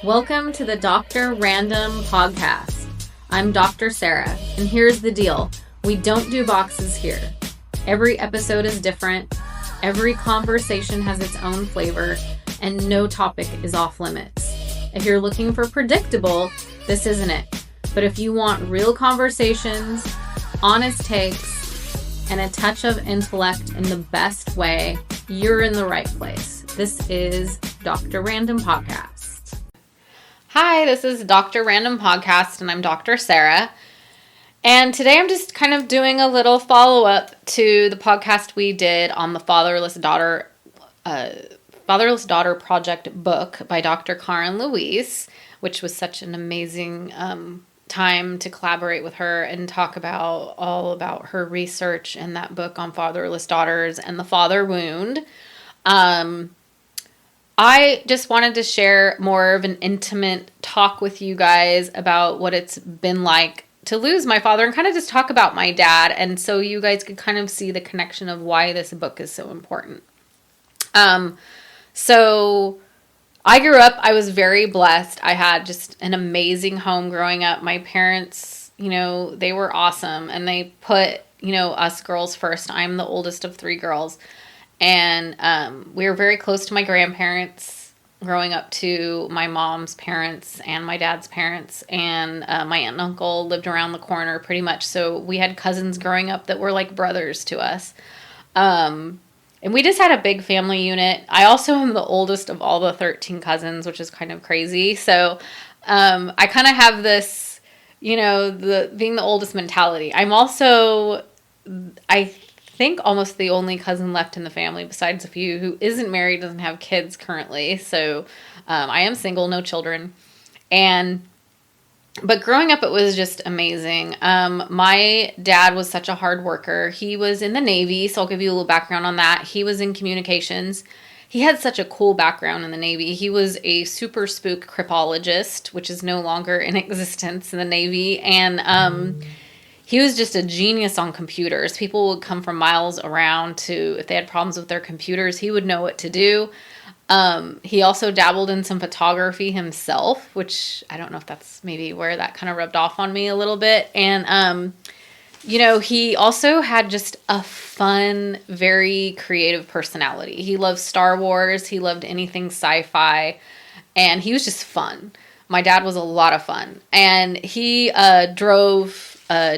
Welcome to the Dr. Random Podcast. I'm Dr. Sarah, and here's the deal. We don't do boxes here. Every episode is different, every conversation has its own flavor, and no topic is off limits. If you're looking for predictable, this isn't it. But if you want real conversations, honest takes, and a touch of intellect in the best way, you're in the right place. This is Dr. Random Podcast. Hi, this is Dr. Random Podcast, and I'm Dr. Sarah. And today I'm just kind of doing a little follow-up to the podcast we did on the Fatherless Daughter Project book by Dr. Karin Luise, which was such an amazing time to collaborate with her and talk about all about her research in that book on fatherless daughters and the father wound. I just wanted to share more of an intimate talk with you guys about what it's been like to lose my father and kind of just talk about my dad. And so you guys could kind of see the connection of why this book is so important. So I grew up, I was very blessed. I had just an amazing home growing up. My parents, they were awesome and they put, us girls first. I'm the oldest of three girls. And we were very close to my grandparents growing up to my mom's parents and my dad's parents. And my aunt and uncle lived around the corner pretty much. So we had cousins growing up that were like brothers to us. And we just had a big family unit. I also am the oldest of all the 13 cousins, which is kind of crazy. So I kind of have this, being the oldest mentality. I'm also, I think, almost the only cousin left in the family besides a few who isn't married, doesn't have kids currently. So I am single, no children. But growing up, it was just amazing. My dad was such a hard worker. He was in the Navy, so I'll give you a little background on that. He was in communications. He had such a cool background in the Navy. He was a super spook cryptologist, which is no longer in existence in the Navy. And he was just a genius on computers. People would come from miles around if they had problems with their computers, he would know what to do. He also dabbled in some photography himself, which I don't know if that's maybe where that kind of rubbed off on me a little bit. And, he also had just a fun, very creative personality. He loved Star Wars. He loved anything sci-fi, and he was just fun. My dad was a lot of fun, and he drove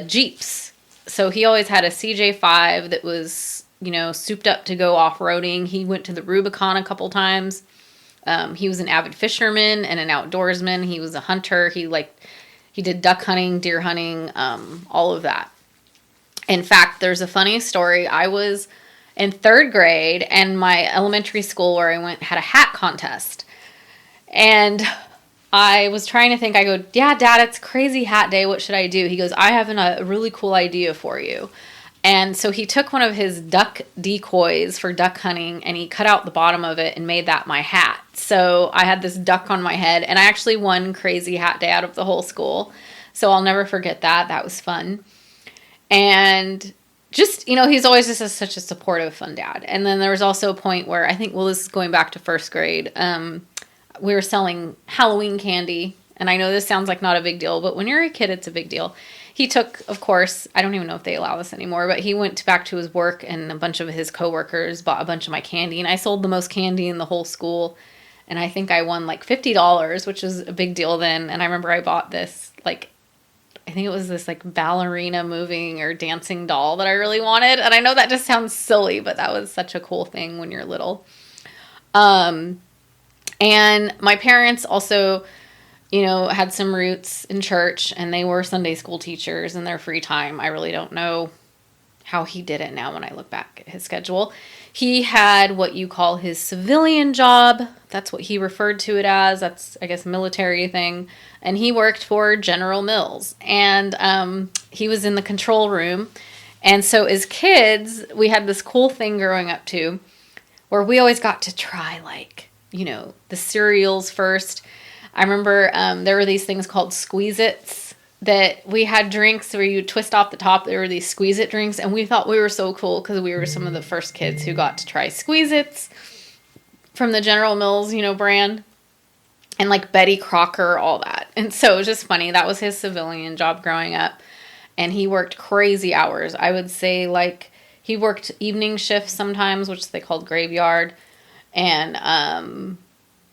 Jeeps. So he always had a CJ5 that was, souped up to go off-roading. He went to the Rubicon a couple times. He was an avid fisherman and an outdoorsman. He was a hunter. He did duck hunting, deer hunting, all of that. In fact, there's a funny story. I was in third grade, and my elementary school where I went had a hat contest. And I was trying to think, I go, yeah, Dad, it's crazy hat day. What should I do? He goes, I have a really cool idea for you. And so he took one of his duck decoys for duck hunting and he cut out the bottom of it and made that my hat. So I had this duck on my head and I actually won crazy hat day out of the whole school. So I'll never forget that. That was fun. And just, he's always just such a supportive, fun dad. And then there was also a point where I think, this is going back to first grade. We were selling Halloween candy. And I know this sounds like not a big deal, but when you're a kid, it's a big deal. He took, of course, I don't even know if they allow this anymore, but he went back to his work and a bunch of his coworkers bought a bunch of my candy. And I sold the most candy in the whole school. And I think I won like $50, which was a big deal then. And I remember I bought this, I think it was this ballerina moving or dancing doll that I really wanted. And I know that just sounds silly, but that was such a cool thing when you're little. And my parents also, had some roots in church and they were Sunday school teachers in their free time. I really don't know how he did it now when I look back at his schedule. He had what you call his civilian job. That's what he referred to it as. That's, I guess, a military thing. And he worked for General Mills. And he was in the control room. And so as kids, we had this cool thing growing up too, where we always got to try the cereals first. I remember there were these things called Squeeze-Its that we had drinks where you twist off the top. There were these Squeeze-It drinks, and we thought we were so cool because we were some of the first kids who got to try Squeeze-Its from the General Mills, brand. and like Betty Crocker, all that. And so it was just funny. That was his civilian job growing up. And he worked crazy hours. I would say like he worked evening shifts sometimes, which they called graveyard. And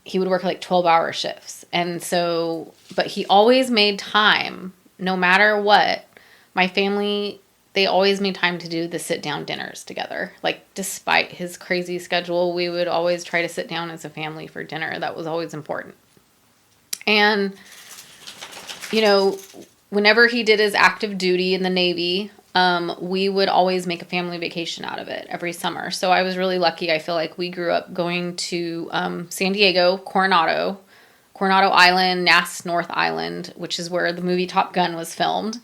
he would work like 12-hour shifts. And so, but he always made time no matter what. My family, they always made time to do the sit down dinners together. Like despite his crazy schedule, we would always try to sit down as a family for dinner. That was always important. And, you know, whenever he did his active duty in the Navy, we would always make a family vacation out of it every summer. So I was really lucky. I feel like we grew up going to San Diego, Coronado Island, Nass North Island, which is where the movie Top Gun was filmed.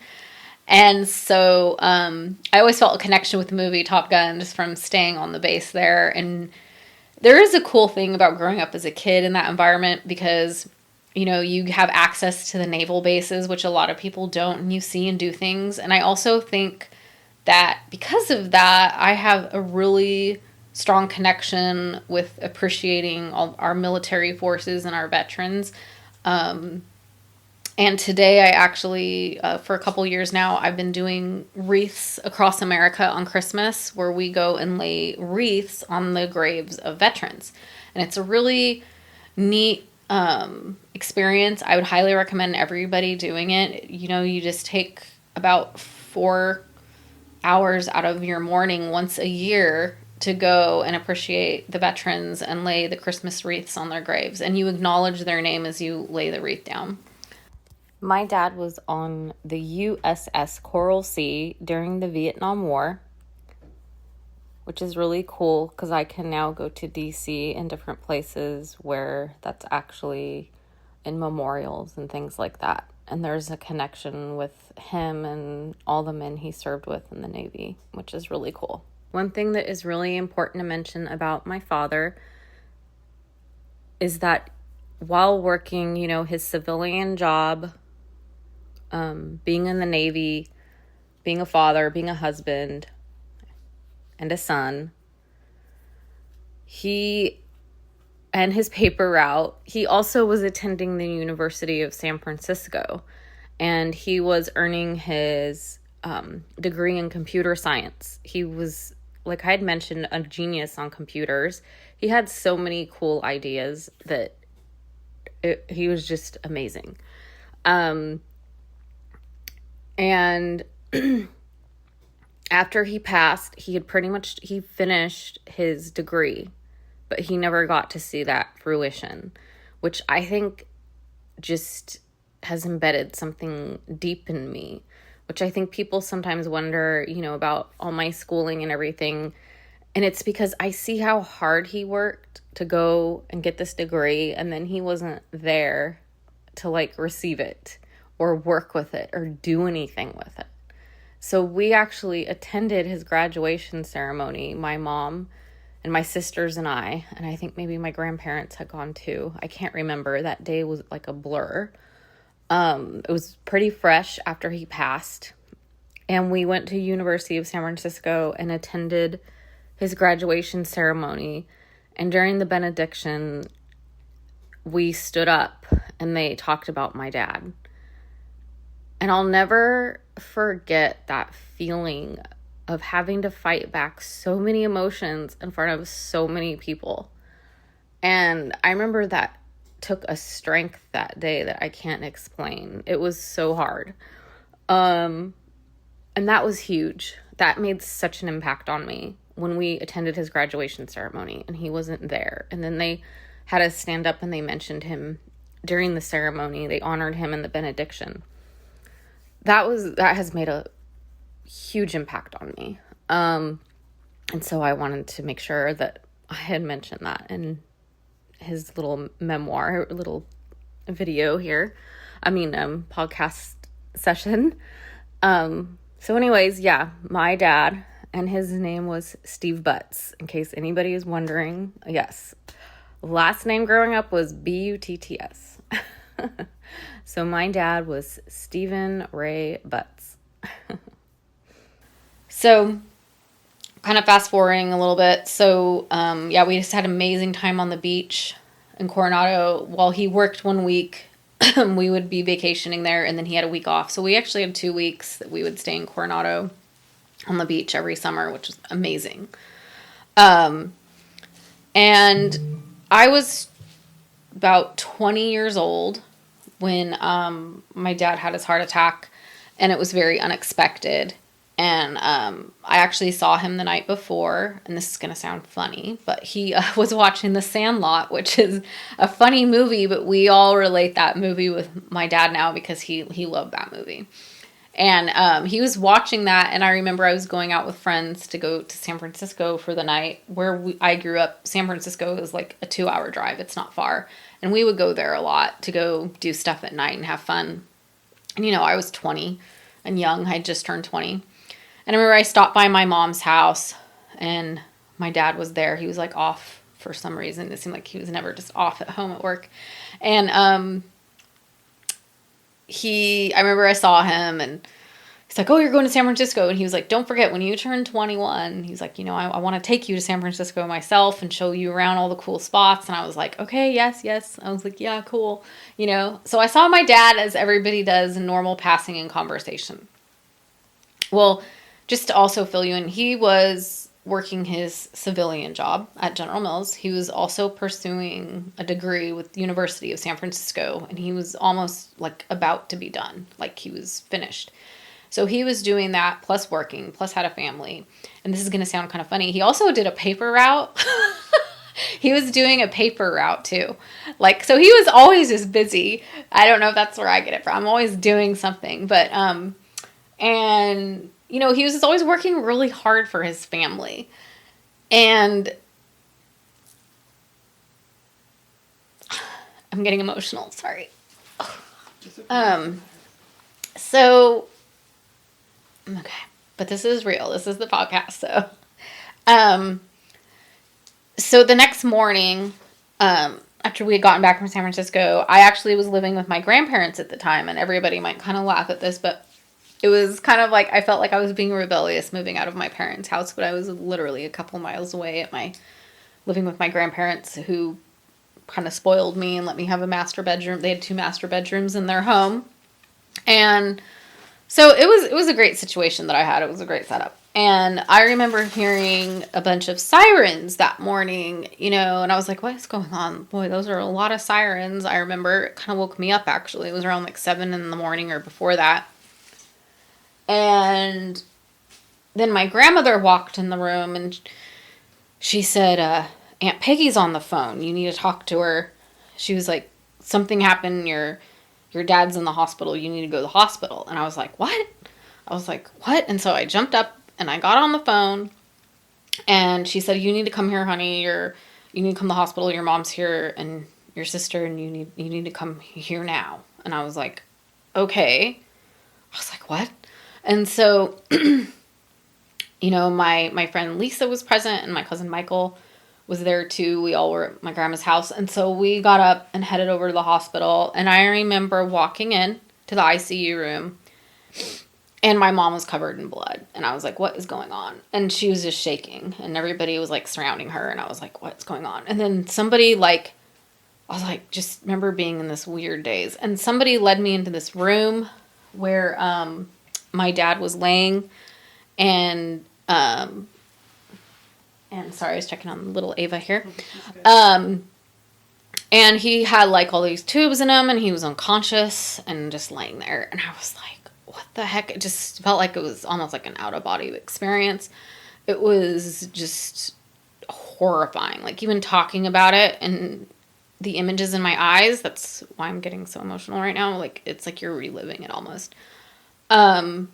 And so I always felt a connection with the movie Top Gun just from staying on the base there. And there is a cool thing about growing up as a kid in that environment because, you know, you have access to the naval bases, which a lot of people don't, and you see and do things. And I also think that because of that, I have a really strong connection with appreciating all our military forces and our veterans. And today I actually, for a couple years now, I've been doing wreaths across America on Christmas where we go and lay wreaths on the graves of veterans. And it's a really neat experience. I would highly recommend everybody doing it. You know, you just take about 4 hours out of your morning once a year to go and appreciate the veterans and lay the Christmas wreaths on their graves. And you acknowledge their name as you lay the wreath down. My dad was on the USS Coral Sea during the Vietnam War, which is really cool because I can now go to DC and different places where that's actually in memorials and things like that. And there's a connection with him and all the men he served with in the Navy, which is really cool. One thing that is really important to mention about my father is that while working, you know, his civilian job, being in the Navy, being a father, being a husband, and a son, and his paper route, he also was attending the University of San Francisco, and he was earning his degree in computer science. He was, like I had mentioned, a genius on computers. He had so many cool ideas that he was just amazing. And after he passed, he finished his degree, but he never got to see that fruition, which I think just has embedded something deep in me, which I think people sometimes wonder, you know, about all my schooling and everything. And it's because I see how hard he worked to go and get this degree, and then he wasn't there to like receive it or work with it or do anything with it. So we actually attended his graduation ceremony, my mom and my sisters and I think maybe my grandparents had gone too. I can't remember. That day was like a blur. It was pretty fresh after he passed. And we went to University of San Francisco and attended his graduation ceremony. And during the benediction, we stood up and they talked about my dad. And I'll never forget that feeling of having to fight back so many emotions in front of so many people. And I remember that took a strength that day that I can't explain. It was so hard. And that was huge. That made such an impact on me when we attended his graduation ceremony and he wasn't there. And then they had us stand up and they mentioned him during the ceremony. They honored him in the benediction. That has made a huge impact on me. And so I wanted to make sure that I had mentioned that in his little memoir, little video here. Podcast session. So anyways, yeah, my dad, and his name was Steve Butts, in case anybody is wondering. Yes. Last name growing up was Butts. So my dad was Stephen Ray Butts. So kind of fast forwarding a little bit. So, we just had an amazing time on the beach in Coronado. While he worked 1 week, we would be vacationing there, and then he had a week off. So we actually had 2 weeks that we would stay in Coronado on the beach every summer, which was amazing. And I was about 20 years old when my dad had his heart attack, and it was very unexpected. And I actually saw him the night before, and this is going to sound funny, but he was watching The Sandlot, which is a funny movie, but we all relate that movie with my dad now because he loved that movie. And he was watching that, and I remember I was going out with friends to go to San Francisco for the night. I grew up, San Francisco is like a 2-hour drive. It's not far. And we would go there a lot to go do stuff at night and have fun. And, I was 20 and young. I had just turned 20. And I remember I stopped by my mom's house, and my dad was there. He was like off for some reason. It seemed like he was never just off at home at work. And I remember I saw him, and he's like, "Oh, you're going to San Francisco." And he was like, "Don't forget, when you turn 21, he's like, I want to take you to San Francisco myself and show you around all the cool spots." And I was like, "Okay, yes." I was like, "Yeah, cool." So I saw my dad as everybody does in normal passing and conversation. Well, just to also fill you in, he was working his civilian job at General Mills. He was also pursuing a degree with the University of San Francisco, and he was almost like about to be done, like he was finished. So he was doing that, plus working, plus had a family. And this is going to sound kind of funny. He also did a paper route. He was doing a paper route too. So he was always just busy. I don't know if that's where I get it from. I'm always doing something. But, he was just always working really hard for his family. And I'm getting emotional. Sorry. Okay, but this is real. This is the podcast. So the next morning, after we had gotten back from San Francisco, I actually was living with my grandparents at the time, and everybody might kind of laugh at this, but it was kind of like I felt like I was being rebellious moving out of my parents' house, but I was literally a couple miles away living with my grandparents, who kind of spoiled me and let me have a master bedroom. They had 2 master bedrooms in their home. And so it was a great situation that I had. It was a great setup. And I remember hearing a bunch of sirens that morning, and I was like, what is going on? Boy, those are a lot of sirens. I remember it kind of woke me up, actually. It was around like 7 in the morning or before that. And then my grandmother walked in the room, and she said, Aunt Peggy's on the phone. You need to talk to her. She was like, something happened. Your dad's in the hospital. You need to go to the hospital. And I was like, what? I was like, what? And so I jumped up and I got on the phone, and she said, you need to come here, honey. You need to come to the hospital. Your mom's here and your sister, and you need to come here now. And I was like, okay. I was like, what? And so, my friend Lisa was present, and my cousin Michael was there too. We all were at my grandma's house. And so we got up and headed over to the hospital. And I remember walking in to the ICU room, and my mom was covered in blood. And I was like, what is going on? And she was just shaking, and everybody was like surrounding her. And I was like, what's going on? And then somebody I was like, just remember being in this weird daze. And somebody led me into this room where, my dad was laying, and sorry, I was checking on little Ava here. And he had like all these tubes in him, and he was unconscious and just laying there. And I was like, what the heck? It just felt like it was almost like an out of body experience. It was just horrifying. Like, even talking about it and the images in my eyes, that's why I'm getting so emotional right now. Like, it's like you're reliving it almost. And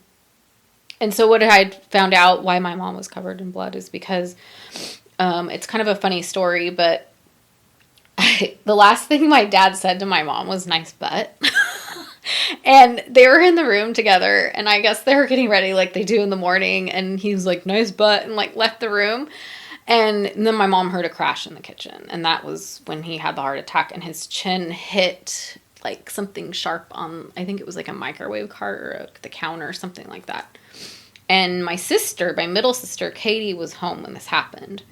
so what I found out why my mom was covered in blood is because, it's kind of a funny story, but the last thing my dad said to my mom was, nice butt. And they were in the room together, and I guess they were getting ready like they do in the morning, and he was like, nice butt, and like left the room. And then my mom heard a crash in the kitchen, and that was when he had the heart attack, and his chin hit like something sharp on, I think it was like a microwave cart or the counter or something like that. And my middle sister, Katie, was home when this happened.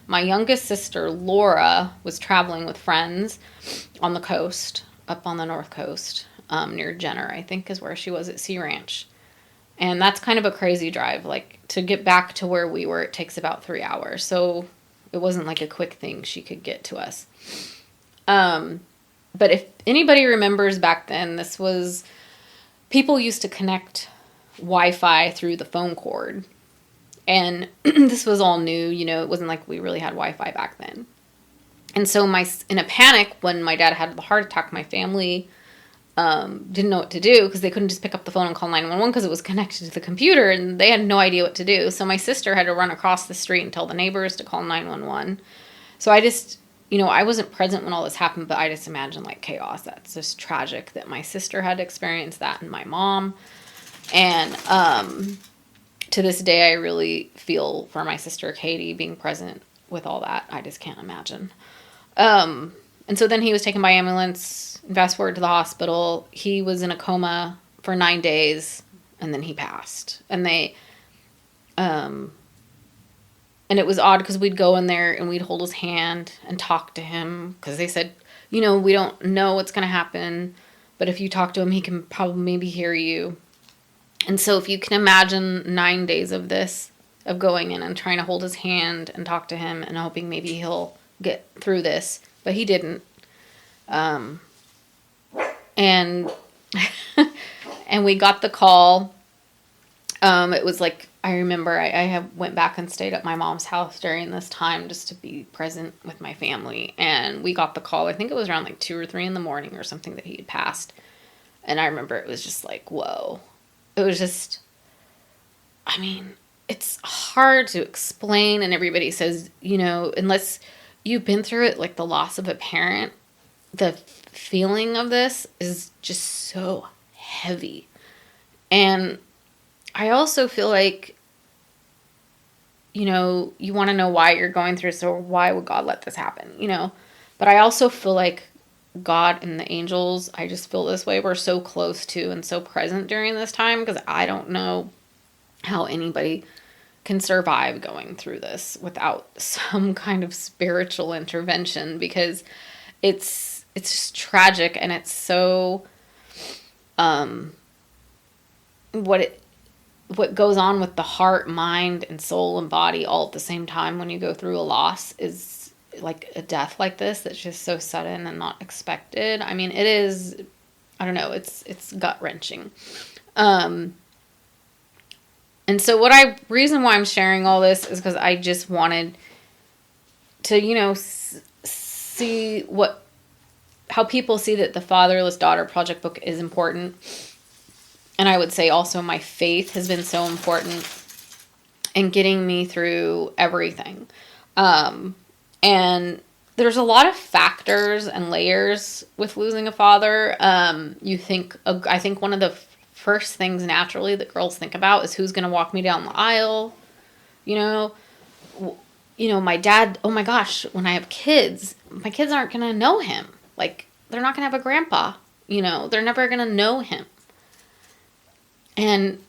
my youngest sister, Laura, was traveling with friends on the coast, up on the North Coast, near Jenner, I think is where she was at Sea Ranch. And that's kind of a crazy drive. Like, to get back to where we were, it takes about 3 hours. So it wasn't like a quick thing she could get to us. But if anybody remembers back then, this was, people used to connect Wi-Fi through the phone cord. And this was all new, you know, it wasn't like we really had Wi-Fi back then. And so in a panic, when my dad had the heart attack, my family didn't know what to do because they couldn't just pick up the phone and call 911 because it was connected to the computer and they had no idea what to do. So my sister had to run across the street and tell the neighbors to call 911. So I just, you know, I wasn't present when all this happened, but I just imagine like chaos. That's just tragic that my sister had to experience that, and my mom. And to this day, I really feel for my sister Katie being present with all that. I just can't imagine. And so then he was taken by ambulance. Fast forward to the hospital. He was in a coma for 9 days, and then he passed. And and it was odd because we'd go in there and we'd hold his hand and talk to him because they said, you know, we don't know what's going to happen, but if you talk to him, he can probably maybe hear you. And so if you can imagine 9 days of this, of going in and trying to hold his hand and talk to him and hoping maybe he'll get through this, but he didn't. And and we got the call. It was like, I remember I went back and stayed at my mom's house during this time just to be present with my family. And we got the call. I think it was around like 2 or 3 in the morning or something that he had passed. And I remember it was just like, whoa. It was just, I mean, it's hard to explain. And everybody says, you know, unless you've been through it, like the loss of a parent, the feeling of this is just so heavy. And I also feel like, you know, you want to know why you're going through, so why would God let this happen, you know? But I also feel like God and the angels, I just feel this way, we're so close to and so present during this time, because I don't know how anybody can survive going through this without some kind of spiritual intervention, because it's just tragic, and it's so what goes on with the heart, mind, and soul and body all at the same time when you go through a loss is like a death like this that's just so sudden and not expected. I mean, it is, I don't know, it's gut-wrenching. And so reason why I'm sharing all this is because I just wanted to, you know, see how people see that the Fatherless Daughter Project book is important. And I would say also my faith has been so important in getting me through everything. And there's a lot of factors and layers with losing a father. I think one of the first things naturally that girls think about is who's going to walk me down the aisle. You know, my dad, oh my gosh, when I have kids, my kids aren't going to know him. Like, they're not going to have a grandpa, you know, they're never going to know him. And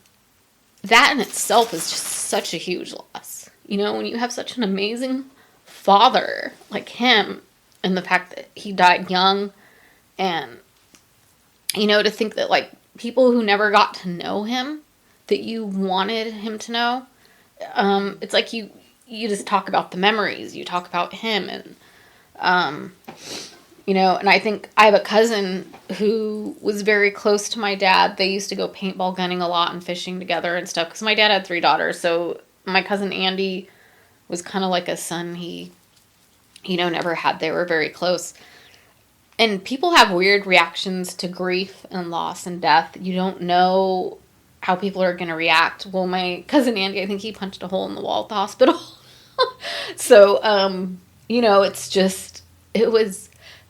that in itself is just such a huge loss. You know, when you have such an amazing father like him, and the fact that he died young, and, you know, to think that, like, people who never got to know him, that you wanted him to know, it's like you just talk about the memories, you talk about him, and, you know, and I think I have a cousin who was very close to my dad. They used to go paintball gunning a lot and fishing together and stuff, because my dad had 3 daughters, so my cousin Andy was kind of like a son he, you know, never had. They were very close. And people have weird reactions to grief and loss and death. You don't know how people are going to react. Well, my cousin Andy, I think he punched a hole in the wall at the hospital. So, you know, it was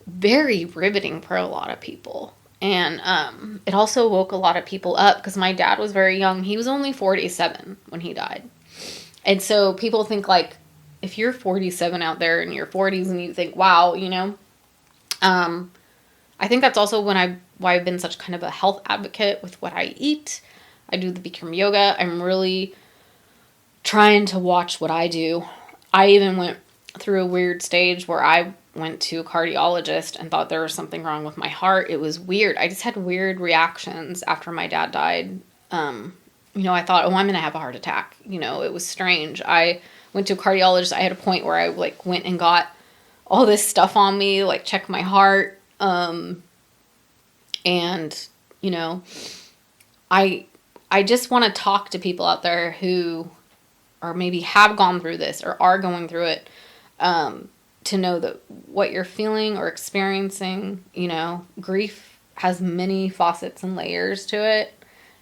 very riveting for a lot of people. And it also woke a lot of people up, because my dad was very young. He was only 47 when he died. And so people think, like, if you're 47 out there in your 40s and you think, wow, you know, I think that's also why I've been such kind of a health advocate with what I eat. I do the Bikram yoga. I'm really trying to watch what I do. I even went through a weird stage where I went to a cardiologist and thought there was something wrong with my heart. It was weird. I just had weird reactions after my dad died. I thought, oh, I'm going to have a heart attack. It was strange. I went to a cardiologist. I had a point where I went and got all this stuff on me, check my heart. And, I just want to talk to people out there who or maybe have gone through this or are going through it, to know that what you're feeling or experiencing, grief has many facets and layers to it.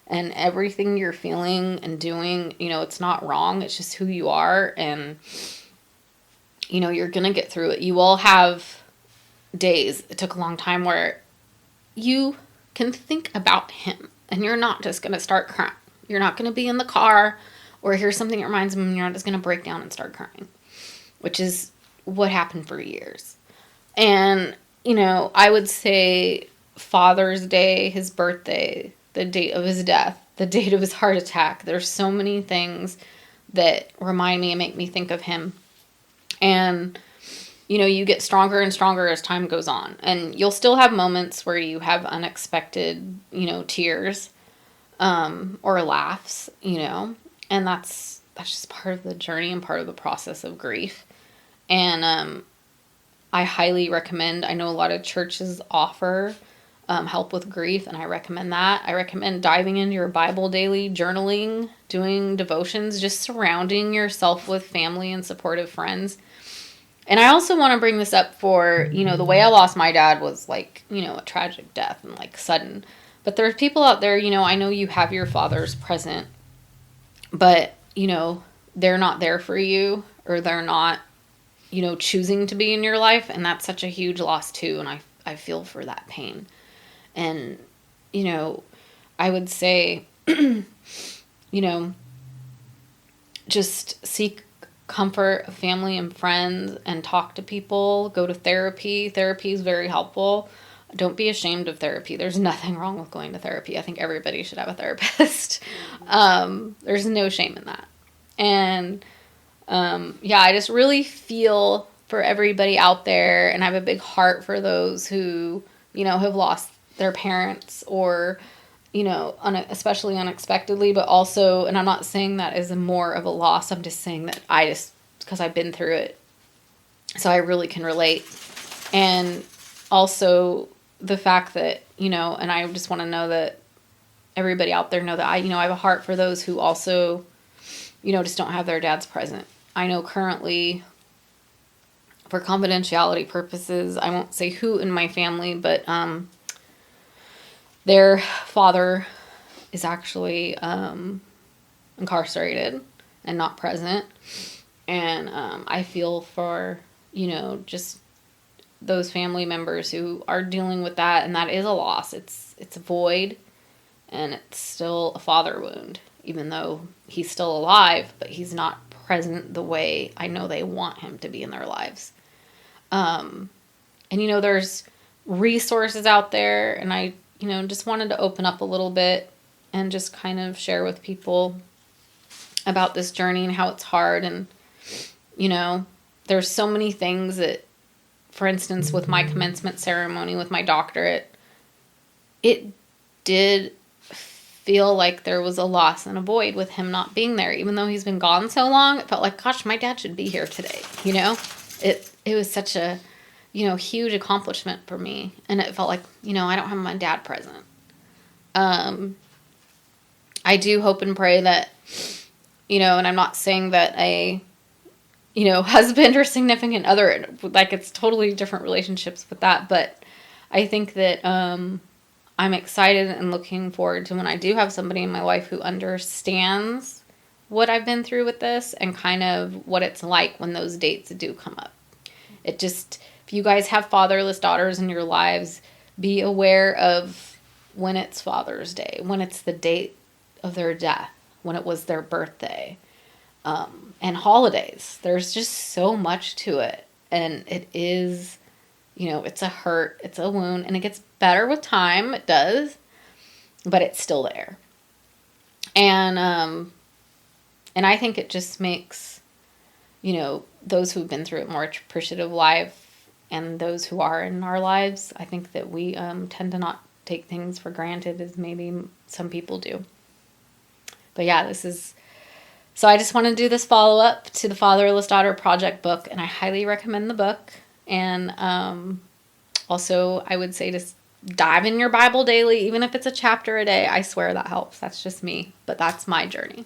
And everything you're feeling and doing, it's not wrong. It's just who you are. And, you're going to get through it. You will have days, it took a long time, where you can think about him. And you're not just going to start crying. You're not going to be in the car or hear something that reminds him, and you're not just going to break down and start crying. Which is what happened for years. And, I would say Father's Day, his birthday, the date of his death, the date of his heart attack. There's so many things that remind me and make me think of him. And, you get stronger and stronger as time goes on. And you'll still have moments where you have unexpected, tears, or laughs, and that's just part of the journey and part of the process of grief. And I highly recommend, I know a lot of churches offer help with grief, and I recommend that. I recommend diving into your Bible daily, journaling, doing devotions, just surrounding yourself with family and supportive friends. And I also want to bring this up for, the way I lost my dad was a tragic death and sudden. But there's people out there, I know you have your fathers present, but, they're not there for you, or they're not, choosing to be in your life. And that's such a huge loss too. And I feel for that pain. And, I would say, just seek comfort of family and friends and talk to people, go to therapy. Therapy is very helpful. Don't be ashamed of therapy. There's nothing wrong with going to therapy. I think everybody should have a therapist. There's no shame in that. And, I just really feel for everybody out there, and I have a big heart for those who, have lost their parents or, especially unexpectedly, but also, and I'm not saying that as more of a loss, I'm just saying that because I've been through it, so I really can relate. And also the fact that, and I just want to know that everybody out there know that I have a heart for those who also, just don't have their dads present. I know currently, for confidentiality purposes, I won't say who in my family, but their father is actually incarcerated and not present. And I feel for, just those family members who are dealing with that, and that is a loss. It's a void, and it's still a father wound, even though he's still alive, but he's not present the way I know they want him to be in their lives. And there's resources out there, and I, just wanted to open up a little bit and just kind of share with people about this journey and how it's hard. And, there's so many things that, for instance, with my commencement ceremony with my doctorate, it did feel like there was a loss and a void with him not being there. Even though he's been gone so long, it felt like, gosh, my dad should be here today. It was such a, huge accomplishment for me. And it felt like, I don't have my dad present. I do hope and pray that, and I'm not saying that a, husband or significant other, it's totally different relationships with that. But I think that, I'm excited and looking forward to when I do have somebody in my life who understands what I've been through with this and kind of what it's like when those dates do come up. If you guys have fatherless daughters in your lives, be aware of when it's Father's Day, when it's the date of their death, when it was their birthday, and holidays. There's just so much to it. And it is, it's a hurt, it's a wound, and it gets better with time. It does, but it's still there. And I think it just makes, you know, those who've been through it more appreciative life and those who are in our lives. I think that we tend to not take things for granted as maybe some people do. But yeah, this is... So I just want to do this follow-up to the Fatherless Daughter Project book, and I highly recommend the book. And also, I would say just dive in your Bible daily, even if it's a chapter a day. I swear that helps. That's just me, but that's my journey.